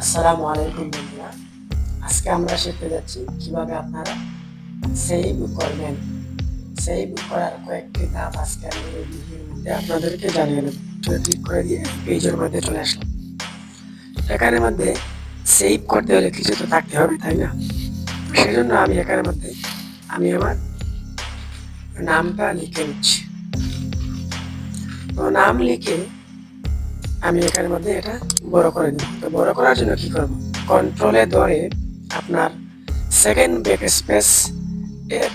আসসালামু আলাইকুম বন্ধুরা। আজকে আমরা শিখতে যাচ্ছি কিভাবে আপনারা সেভ করবেন। সেভ করার কয়েকটি ধাপ আজকে আমি এই ভিডিওর মধ্যে আপনাদেরকে জানিয়ে দেব। ক্লিক করে দিয়ে পেজের মধ্যে চলে আসলাম। এখানের মধ্যে সেভ করতে হলে কিছু তো থাকতে হবে, তাই না? সেজন্য আমি এখানের মধ্যে আমি আমার নামটা লিখে নিচ্ছি। তো নাম লিখে আমি এখানের মধ্যে এটা বড় করে দেব। তো বড় করার জন্য কি করব? কন্ট্রোলে ধরে আপনার সেকেন্ড ব্যাক স্পেস এর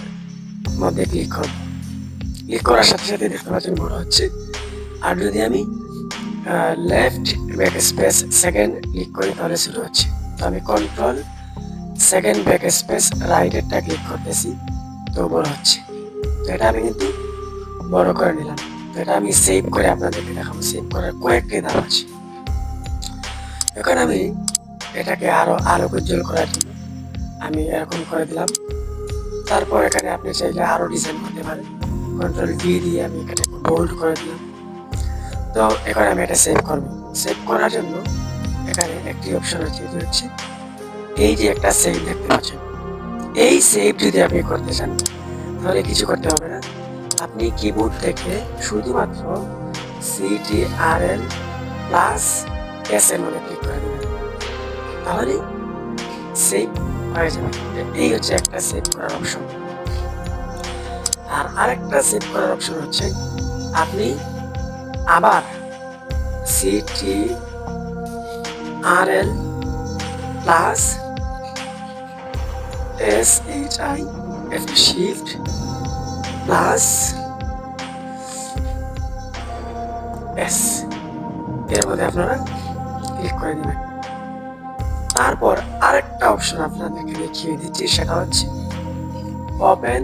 মধ্যে ক্লিক করব। ক্লিক করার সাথে সাথে দেখতে পাচ্ছেন বড় হচ্ছে। আর যদি আমি left back space second click করি তাহলে শুরু হচ্ছে। তো আমি কন্ট্রোল সেকেন্ড ব্যাক স্পেস রাইটেরটা ক্লিক করতেছি, তো বড় হচ্ছে। তো এটা আমি কিন্তু বড় করে নিলাম। তো এটা আমি সেভ করে আপনাদেরকে দেখাবো। সেভ করার কয়েকটি ধাপ আছে। এখন আমি এটাকে আরো উজ্জ্বল করার জন্য আমি এরকম করে দিলাম। তারপর এখানে আপনি চাইলে আরো ডিজাইন করতে পারেন। কন্ট্রোল ভি দিয়ে আমি এখানে বোল্ড করে দিলাম। তো এখন আমি এটা সেভ করব। সেভ করার জন্য এখানে একটি অপশন আছে, যেটি হচ্ছে এই যে একটা সেভ দেখতে পাচ্ছেন। এই সেভ যদি আপনি করতে চান তাহলে কিছু করতে হবে না। আপনি কিবোর্ড থেকে শুধুমাত্র CTRL+S এর মধ্যে ক্লিক করে দেবেন, তাহলে সেভ হয়ে যাবে। এই হচ্ছে একটা সেভ করার অপশন। আর আরেকটা সেভ করার অপশন হচ্ছে আপনি আবার CTRL+SHIFT প্লাস S এর মধ্যে আপনারা ক্লিক করে নেবেন। তারপর আরেকটা অপশন আপনাদেরকে দেখিয়ে দিচ্ছি, সেটা হচ্ছে ওপেন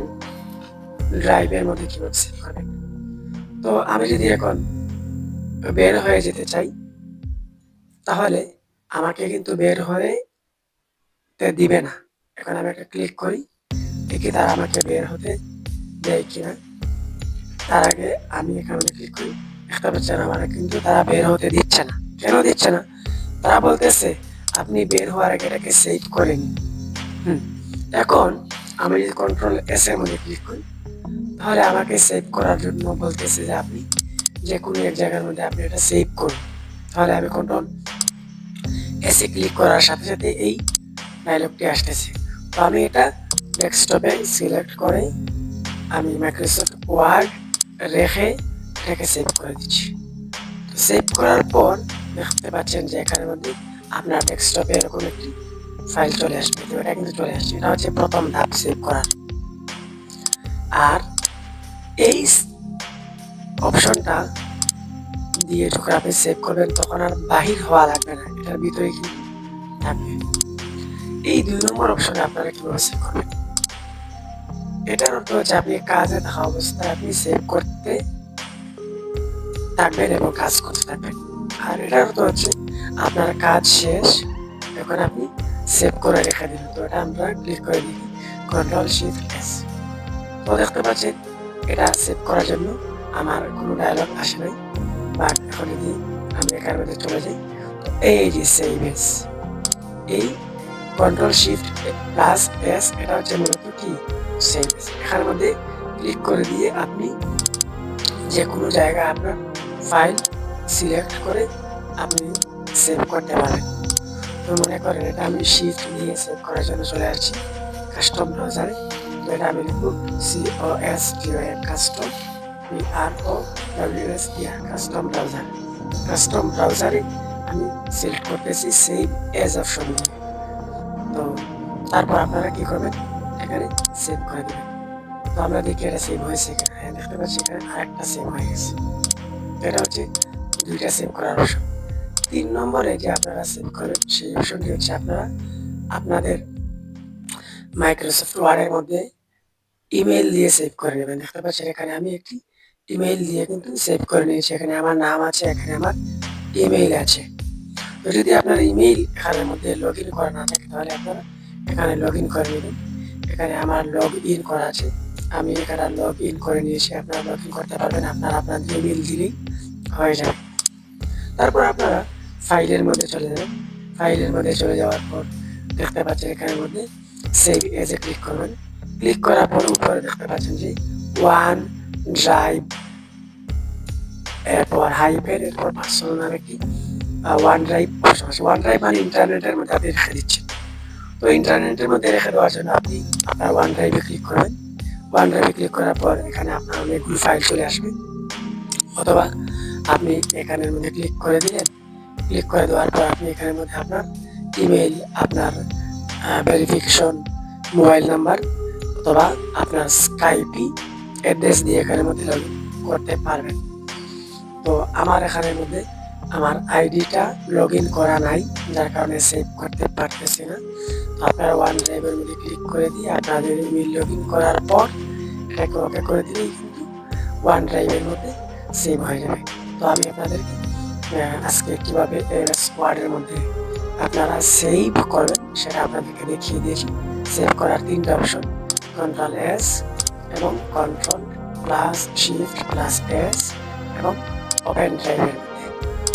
ড্রাইভের মধ্যে কিভাবে সেভ করবেন। তো আমি যদি এখন বের হয়ে যেতে চাই তাহলে আমাকে কিন্তু বের হয়ে দিবে না। এখন আমি একটা ক্লিক করি, দেখি তারা আমাকে বের হতে দেয় কিনা। তার আগে আমি এখানে ক্লিক করি, দেখতে পাচ্ছেন আমার কিন্তু তারা বের হতে দিচ্ছে না। কেন দিচ্ছে না? তারা বলতেছে আপনি বের হওয়ার আগে এটাকে সেভ করে নিন। এখন আমি যদি কন্ট্রোল S এর মধ্যে ক্লিক করি তাহলে আমাকে সেভ করার জন্য বলতেছে যে আপনি যে কোনো এক জায়গার মধ্যে আপনি এটা সেভ করুন। তাহলে আমি কন্ট্রোল S এ ক্লিক করার সাথে সাথে এই ডায়লগটি আসতেছে। তো আমি এটা ডেস্কটপে সিলেক্ট করে আমি মাইক্রোসফট ওয়ার্ড রেখে এটাকে সেভ করে দিচ্ছি। তো সেভ করার পর দেখতে পাচ্ছেন যে এখানের মধ্যে আপনার ডেস্কটপে এরকম একটি ফাইল চলে আসবে। তো এটা কিন্তু চলে আসছে। এটা হচ্ছে প্রথম ধাপ সেভ করার। আর এই অপশনটা দিয়ে যখন আপনি সেভ করবেন তখন আর বাহির হওয়া লাগবে না, এটার ভিতরে কিন্তু থাকবে। এই 2 নম্বর অপশনে আপনারা কিভাবে সেভ করবেন? এটার অর্থ হচ্ছে আপনি কাজে থাকা অবস্থায় আপনি সেভ করতে থাকবেন এবং কাজ করতে থাকবেন। আর এটার অর্থ হচ্ছে আপনার কাজ শেষ, এখন আপনি সেভ করে রেখে দিলেন। তো এটা আমরা ক্লিক করে দিই Ctrl+Shift+S। তো দেখতে পাচ্ছেন এটা সেভ করার জন্য আমার কোনো ডায়লগ আসে নাই। বাট এখন যদি আমি এখানের মধ্যে চলে যাই, তো এই যে সেভ এস, এই Ctrl+Shift+S এটা হচ্ছে মূলত কি সেভ এস। এখানের মধ্যে ক্লিক করে দিয়ে আপনি যে কোনো জায়গায় আপনার ফাইল সিলেক্ট করে আপনি সেভ করতে পারেন। তো মনে করেন এটা আমি শিফট দিয়ে সেভ করার জন্য চলে আসছি কাস্টম ব্রাউজারে। তো এটা আমি লিখব COSTOM custom BROWS custom browser. Custom ব্রাউজারে আমি সিলেক্ট করতেছি সেভ এজ অপশন দিয়ে। তো তারপর আপনারা কি করবেন, এখানে সেভ করে দেবেন। তো আমরা দেখি এটা সেভ হয়েছে কিনা। হ্যাঁ, দেখতে পাচ্ছি এখানে আরেকটা সেভ হয়ে গেছে। এটা হচ্ছে 2টা সেভ করার অপশন। 3 নম্বরে যে আপনারা সেভ করবেন সেই অপশনটি হচ্ছে আপনারা আপনাদের মাইক্রোসফট ওয়ার্ডের মধ্যে ইমেইল দিয়ে সেভ করে নেবেন। দেখতে পাচ্ছেন এখানে আমি একটি ইমেইল দিয়ে কিন্তু সেভ করে নিয়েছি। এখানে আমার নাম আছে, এখানে আমার ইমেইল আছে। তো যদি আপনার ইমেইল এখানের মধ্যে লগ ইন করা না থাকে তাহলে আপনারা এখানে লগ ইন করে নেবেন। এখানে আমার লগ ইন করা আছে, আমি এখানে লগ ইন করে নিয়েছি। আপনারা লগ ইন করতে পারবেন, আপনারা আপনাদের ইমেইল দিলেই হয়ে যাবে। তারপর আপনারা ফাইলের মধ্যে চলে যাবেন। ফাইলের মধ্যে চলে যাওয়ার পর দেখতে পাচ্ছেন এখানের মধ্যে সেভ এজে ক্লিক করবেন। ক্লিক করার পর উপরে দেখতে পাচ্ছেন যে ওয়ান ড্রাইভ, এরপর হাইপের, এরপর পার্সোনাল নামে কি ওয়ান ড্রাইভ অপশন আছে। ওয়ান ড্রাইভ মানে ইন্টারনেটের মধ্যে আপনি রেখে দিচ্ছেন। তো ইন্টারনেটের মধ্যে রেখে দেওয়ার জন্য আপনি আপনার ওয়ান ড্রাইভে ক্লিক করবেন। ওয়ান ড্রাইভে ক্লিক করার পর এখানে আপনার অনেকগুলো ফাইল চলে আসবে, অথবা আপনি এখানের মধ্যে ক্লিক করে দিলেন। ক্লিক করে দেওয়ার পর আপনি এখানের মধ্যে আপনার ইমেল, আপনার ভেরিফিকেশন মোবাইল নাম্বার অথবা আপনার স্কাইপি অ্যাড্রেস দিয়ে এখানের মধ্যে লগ ইন করতে পারবেন। তো আমার এখানের মধ্যে আমার আইডিটা লগ ইন করা নাই, যার কারণে সেভ করতে পারতেছি না। তো আপনারা ওয়ান ড্রাইভের মধ্যে ক্লিক করে দিয়ে আপনাদের ইমেল লগ ইন করার পর এটাকে ওকে করে দিলেই কিন্তু ওয়ান ড্রাইভের মধ্যে সেভ হয়ে যাবে। তো আমি আপনাদেরকে আজকে কীভাবে এমএস ওয়ার্ডের মধ্যে আপনারা সেভ করবেন সেটা আপনাদেরকে দেখিয়ে দিয়েছি। সেভ করার তিনটা অপশন, কন্ট্রোল এস এবং control plus shift plus S এবং ওপেন ড্রাইভের মধ্যে।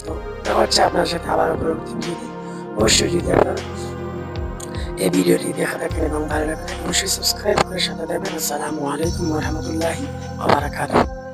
তো দেখা হচ্ছে আপনার সাথে আবার পরবর্তী ভিডিওতে। অবশ্যই যদি আপনারা এই ভিডিওটি দেখা থাকেন এবং ভালো লাগে অবশ্যই সাবস্ক্রাইব করে সাথে দেবেন। আসসালামু আলাইকুম ওয়া রাহমাতুল্লাহি ওয়া বারাকাতুহু।